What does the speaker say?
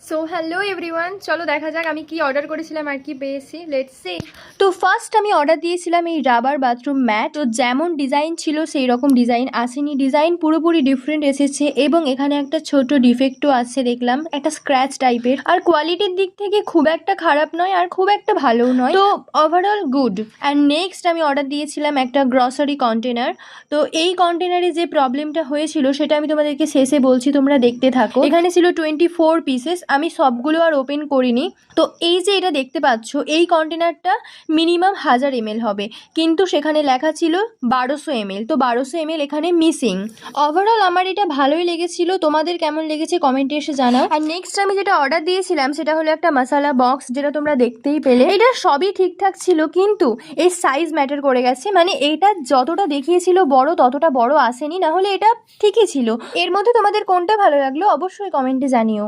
So hello everyone, চলো দেখা যাক আমি কি অর্ডার করেছিলাম আর কি পেয়েছি। Let's see. তো ফার্স্ট আমি অর্ডার দিয়েছিলাম এই রাবার বাথরুম ম্যাট। তো যেমন ডিজাইন ছিল সেই রকম ডিজাইন আসেনি, ডিজাইন পুরোপুরি ডিফারেন্ট এসেছে এবং এখানে একটা ছোট ডিফেক্টও আছে দেখলাম, একটা স্ক্র্যাচ টাইপের। আর কোয়ালিটির দিক থেকে খুব একটা খারাপ নয় আর খুব একটা ভালোও নয়, তো ওভারঅল গুড। অ্যান্ড নেক্সট আমি অর্ডার দিয়েছিলাম একটা গ্রসারি কন্টেনার। তো এই কন্টেনারে যে প্রবলেমটা হয়েছিল সেটা আমি তোমাদেরকে শেষে বলছি, তোমরা দেখতে থাকো। এখানে ছিল 24 পিসেস, আমি সবগুলো আর ওপেন করিনি। তো এই যে এটা দেখতে পাচ্ছ, এই কন্টেনারটা মিনিমাম 1000 ml হবে, কিন্তু সেখানে লেখা ছিল 1200 ml। তো 1200 ml এখানে মিসিং। ওভারঅল আমার এটা ভালোই লেগেছিল, তোমাদের কেমন লেগেছে কমেন্টে এসে জানাও। আর নেক্সট আমি যেটা অর্ডার দিয়েছিলাম সেটা হলো একটা মশলা বক্স, যেটা তোমরা দেখতেই পেলে। এটা সবই ঠিকঠাক ছিল, কিন্তু এই সাইজ ম্যাটার করে গেছে। মানে এটা যতটা দেখিয়েছিল বড়, ততটা বড় আসেনি, না হলে এটা ঠিকই ছিল। এর মধ্যে তোমাদের কোনটা ভালো লাগলো অবশ্যই কমেন্টে জানিও।